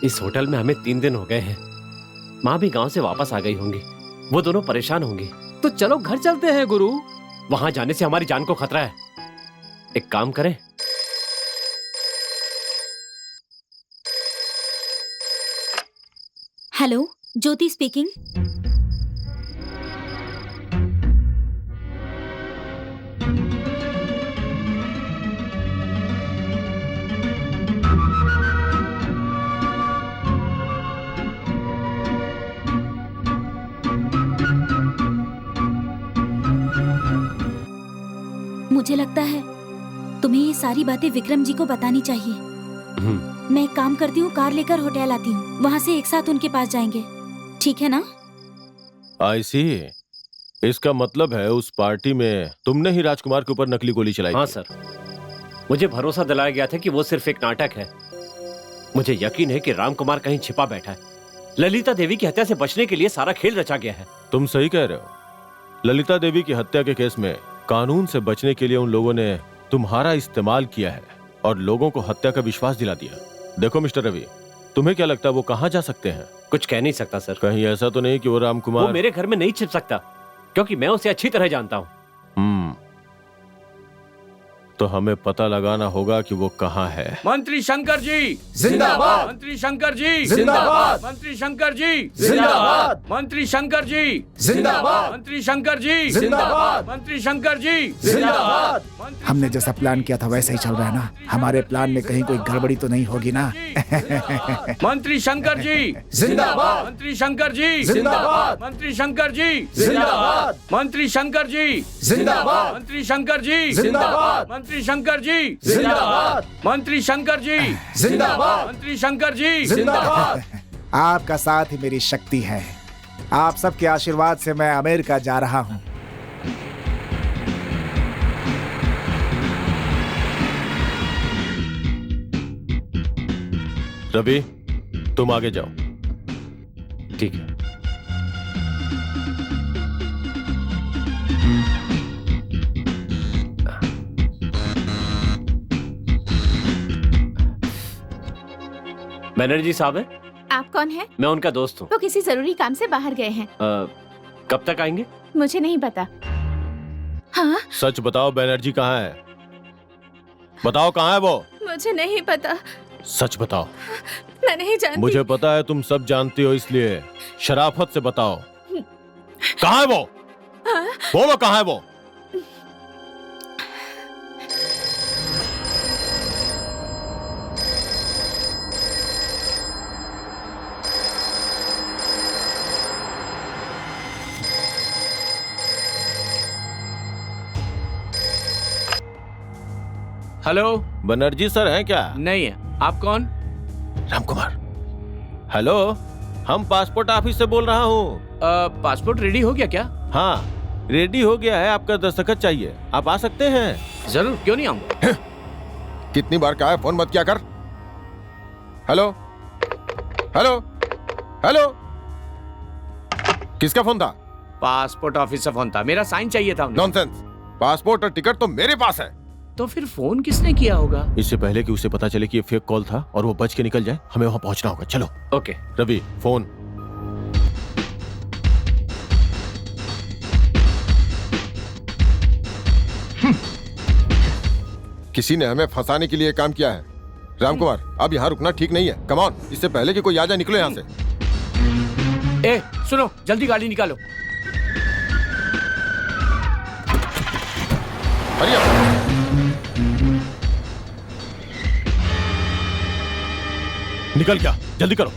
इस होटल में हमें 3 दिन हो गए हैं। माँ भी गांव से वापस आ गई होंगी, वो दोनों परेशान होंगे। तो चलो घर चलते हैं गुरु। वहां जाने से हमारी जान को खतरा है। एक काम करें, हेलो, ज्योति स्पीकिंग। मुझे लगता है तुम्हें ये सारी बातें विक्रम जी को बतानी चाहिए। मैं एक काम करती हूँ, कार लेकर होटल आती हूँ, वहाँ से एक साथ उनके पास जाएंगे, ठीक है ना? आई सी। इसका मतलब है उस पार्टी में तुमने ही राजकुमार के ऊपर नकली गोली चलाई हाँ थी। सर, मुझे भरोसा दिलाया गया था कि वो सिर्फ एक नाटक है। मुझे यकीन है कि रामकुमार कहीं छिपा बैठा है। ललिता देवी की हत्या से बचने के लिए सारा खेल रचा गया है। तुम सही कह रहे हो। ललिता देवी की हत्या के केस में कानून से बचने के लिए उन लोगों ने तुम्हारा इस्तेमाल किया है और लोगों को हत्या का विश्वास दिला दिया। देखो मिस्टर रवि, तुम्हें क्या लगता है वो कहाँ जा सकते हैं? कुछ कह नहीं सकता सर। कहीं ऐसा तो नहीं कि वो रामकुमार? वो मेरे घर में नहीं छिप सकता, क्योंकि मैं उसे अच्छी तरह जानता हूँ। तो हमें पता लगाना होगा कि वो कहाँ है। मंत्री शंकर जी जिंदाबाद। मंत्री शंकर जी जिंदाबाद। मंत्री शंकर जी जिंदाबाद। मंत्री शंकर जी जिंदाबाद। मंत्री शंकर जी जिंदाबाद। मंत्री शंकर जी जिंदाबाद। हमने जैसा प्लान किया था वैसा ही चल रहा है ना? हमारे प्लान में कहीं कोई गड़बड़ी तो नहीं होगी ना? मंत्री शंकर जी जिंदाबाद। मंत्री शंकर जी जिंदाबाद। मंत्री शंकर जी जिंदाबाद। मंत्री शंकर जी जिंदाबाद। मंत्री शंकर जी जिंदाबाद। मंत्री शंकर जी जिंदाबाद। मंत्री शंकर जी जिंदाबाद। मंत्री शंकर जी जिंदाबाद। आपका साथ ही मेरी शक्ति है। आप सबके आशीर्वाद से मैं अमेरिका जा रहा हूँ। रवि, तुम आगे जाओ। ठीक है। बनर्जी साहब है? आप कौन है? मैं उनका दोस्त हूँ। वो किसी जरूरी काम से बाहर गए हैं। कब तक आएंगे? मुझे नहीं पता। हाँ? सच बताओ, बैनर्जी कहाँ है? बताओ कहाँ है वो? मुझे नहीं पता। सच बताओ। मैं नहीं जानती। मुझे पता है तुम सब जानती हो, इसलिए शराफत से बताओ कहाँ है वो? हाँ? बोलो कहाँ है वो? हेलो, बनर्जी सर हैं क्या? नहीं है। आप कौन? रामकुमार। हेलो, हम पासपोर्ट ऑफिस से बोल रहा हूँ। पासपोर्ट रेडी हो गया क्या? हाँ, रेडी हो गया है। आपका दस्तखत चाहिए, आप आ सकते हैं। जरूर, क्यों नहीं आऊंगा। कितनी बार कहा है फोन मत किया कर। हेलो हेलो हेलो, किसका फोन था? पासपोर्ट ऑफिस से फोन था, मेरा साइन चाहिए था उन्हें। नॉनसेंस, पासपोर्ट और टिकट तो मेरे पास है। तो फिर फोन किसने किया होगा? इससे पहले कि उसे पता चले कि ये फेक कॉल था और वो बच के निकल जाए, हमें वहां पहुंचना होगा। चलो। ओके। रवि, फोन। किसी ने हमें फंसाने के लिए काम किया है। रामकुमार, अब यहाँ रुकना ठीक नहीं है। कम ऑन, इससे पहले कि कोई आ जाए, निकलो यहाँ से। ए, सुनो, जल्दी गाड़ी निकालो। Hurry up. निकल गया, जल्दी करो।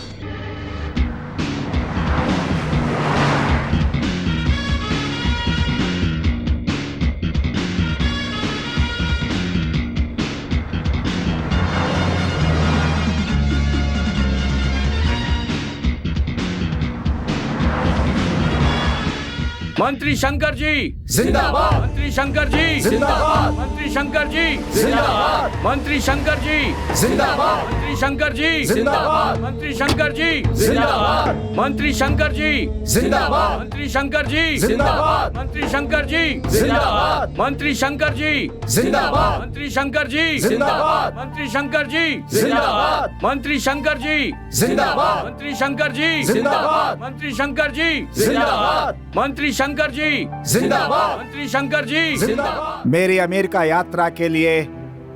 मंत्री शंकर जी जिंदाबाद मंत्री शंकर जी जिंदाबाद मंत्री शंकर जी जिंदाबाद मंत्री शंकर जी जिंदाबाद मंत्री शंकर जी जिंदाबाद मंत्री शंकर जी जिंदाबाद मंत्री शंकर जी जिंदाबाद मंत्री शंकर जी जिंदाबाद मंत्री शंकर जी जिंदाबाद मंत्री शंकर जी जिंदाबाद मंत्री शंकर जी जिंदाबाद मंत्री शंकर जी जिंदाबाद मंत्री शंकर जी जिंदाबाद मंत्री शंकर जी जिंदाबाद मंत्री शंकर जी जिंदाबाद मंत्री शंकर जी जिंदाबाद मंत्री शंकर जी जिंदाबाद। मेरी अमेरिका यात्रा के लिए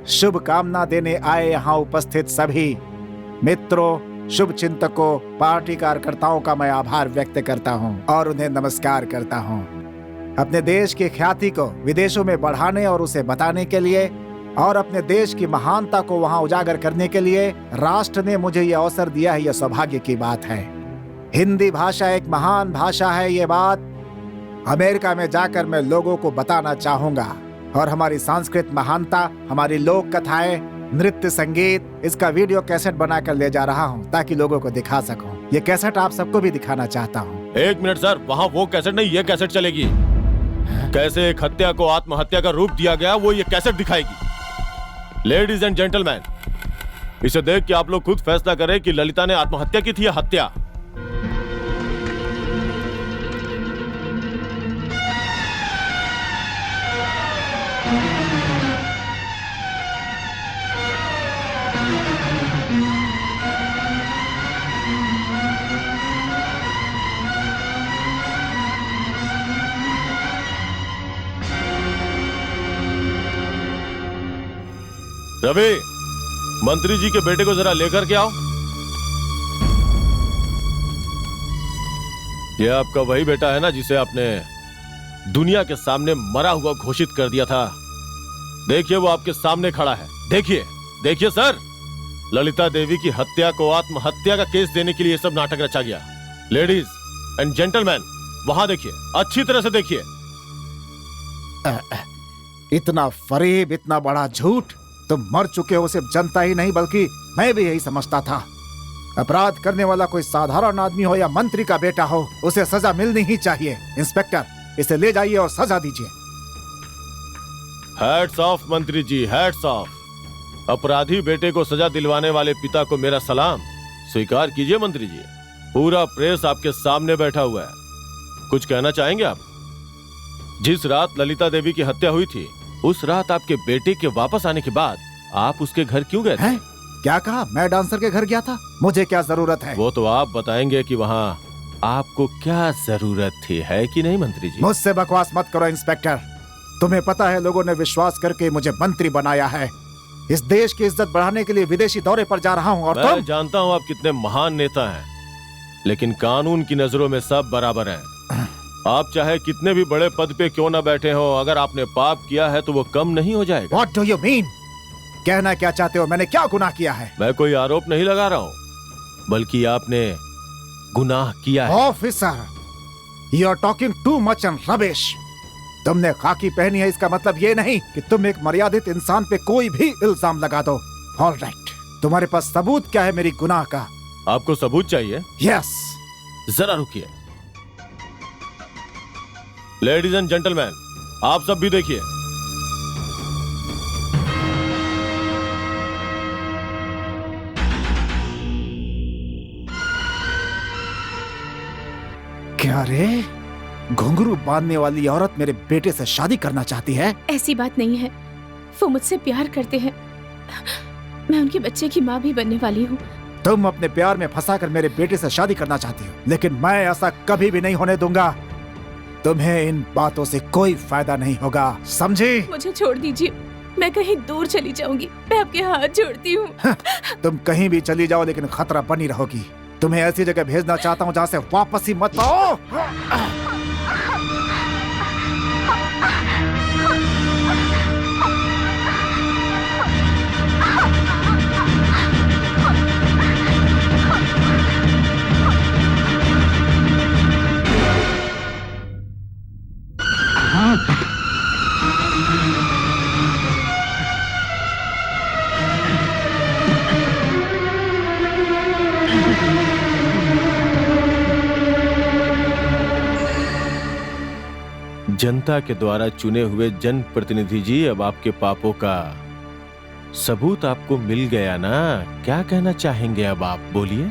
शुभकामना देने आए यहाँ उपस्थित सभी मित्रों, शुभ चिंतकों, पार्टी कार्यकर्ताओं का मैं आभार व्यक्त करता हूँ और उन्हें नमस्कार करता हूँ। अपने देश की ख्याति को विदेशों में बढ़ाने और उसे बताने के लिए और अपने देश की महानता को वहाँ उजागर करने के लिए राष्ट्र ने मुझे यह अवसर दिया है। यह सौभाग्य की बात है। हिंदी भाषा एक महान भाषा है, ये बात अमेरिका में जाकर मैं लोगों को बताना चाहूंगा। और हमारी सांस्कृतिक महानता, हमारी लोक कथाएं, नृत्य, संगीत, इसका वीडियो कैसेट बनाकर ले जा रहा हूं ताकि लोगों को दिखा सकूं। ये कैसेट आप सबको भी दिखाना चाहता हूं। 1 मिनट सर, वहाँ वो कैसेट नहीं, ये कैसेट चलेगी। कैसे एक हत्या को आत्महत्या का रूप दिया गया, वो ये कैसेट दिखाएगी। लेडीज एंड जेंटलमैन, इसे देख के आप लोग खुद फैसला करें कि ललिता ने आत्महत्या की थी या हत्या। रवि, मंत्री जी के बेटे को जरा लेकर के आओ। ये आपका वही बेटा है ना जिसे आपने दुनिया के सामने मरा हुआ घोषित कर दिया था। देखिए वो आपके सामने खड़ा है। देखिए देखिए सर, ललिता देवी की हत्या को आत्महत्या का केस देने के लिए सब नाटक रचा गया। लेडीज एंड जेंटलमैन, वहां देखिए, अच्छी तरह से देखिए। इतना फरेब, इतना बड़ा झूठ। तुम मर चुके हो, सिर्फ जनता ही नहीं बल्कि मैं भी यही समझता था। अपराध करने वाला कोई साधारण आदमी हो या मंत्री का बेटा हो, उसे सजा मिलनी ही चाहिए। इंस्पेक्टर, इसे ले जाइए और सजा दीजिए। हैट्स ऑफ मंत्री जी, हैट्स ऑफ। अपराधी बेटे को सजा दिलवाने वाले पिता को मेरा सलाम स्वीकार कीजिए मंत्री जी। पूरा प्रेस आपके सामने बैठा हुआ है। कुछ कहना चाहेंगे आप? जिस रात ललिता देवी की हत्या हुई थी, उस रात आपके बेटे के वापस आने के बाद आप उसके घर क्यों गए थे? क्या कहा? मैं डांसर के घर गया था? मुझे क्या जरूरत है? वो तो आप बताएंगे कि वहाँ आपको क्या जरूरत थी, है कि नहीं मंत्री जी? मुझसे बकवास मत करो इंस्पेक्टर। तुम्हें पता है लोगों ने विश्वास करके मुझे मंत्री बनाया है। इस देश की इज्जत बढ़ाने के लिए विदेशी दौरे पर जा रहा हूँ और मैं जानता हूँ आप कितने महान नेता हैं, लेकिन कानून की नजरों में सब बराबर हैं। आप चाहे कितने भी बड़े पद पे क्यों न बैठे हो, अगर आपने पाप किया है तो वो कम नहीं हो जाएगा। What do you mean? कहना क्या चाहते हो? मैंने क्या गुनाह किया है? मैं कोई आरोप नहीं लगा रहा हूँ, बल्कि आपने गुनाह किया है। Officer, you are talking too much and rubbish. तुमने खाकी पहनी है, इसका मतलब ये नहीं कि तुम एक मर्यादित इंसान पे कोई भी इल्जाम लगा दो। ऑल राइट, तुम्हारे पास सबूत क्या है मेरी गुनाह का? आपको सबूत चाहिए? यस। जरा रुकिए। लेडीज एंड जेंटलमैन, आप सब भी देखिए। क्या रे, घुंघरू बांधने वाली औरत मेरे बेटे से शादी करना चाहती है? ऐसी बात नहीं है, वो मुझसे प्यार करते हैं। मैं उनके बच्चे की माँ भी बनने वाली हूँ। तुम अपने प्यार में फंसाकर मेरे बेटे से शादी करना चाहती हो, लेकिन मैं ऐसा कभी भी नहीं होने दूंगा। तुम्हें इन बातों से कोई फायदा नहीं होगा, समझी? मुझे छोड़ दीजिए, मैं कहीं दूर चली जाऊंगी। मैं आपके हाथ जोड़ती हूँ। तुम कहीं भी चली जाओ, लेकिन खतरा बनी रहोगी। तुम्हें ऐसी जगह भेजना चाहता हूँ जहाँ से वापस ही मत आओ। जनता के द्वारा चुने हुए जनप्रतिनिधि जी, अब आपके पापों का सबूत आपको मिल गया ना। क्या कहना चाहेंगे अब आप, बोलिए।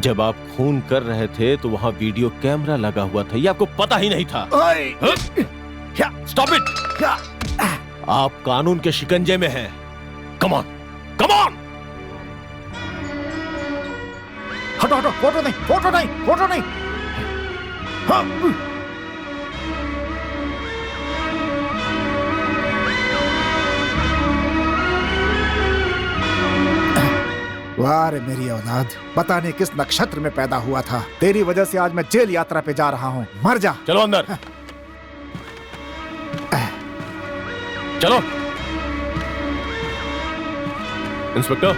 जब आप खून कर रहे थे तो वहां वीडियो कैमरा लगा हुआ था, ये आपको पता ही नहीं था। Stop it! आप कानून के शिकंजे में हैं। Come on, come on! हटो हटो, फोटो नहीं, फोटो नहीं, फोटो नहीं। हाँ। वाह रे मेरी औलाद, पता नहीं किस नक्षत्र में पैदा हुआ था। तेरी वजह से आज मैं जेल यात्रा पे जा रहा हूँ। मर जा। चलो अंदर, चलो। इंस्पेक्टर,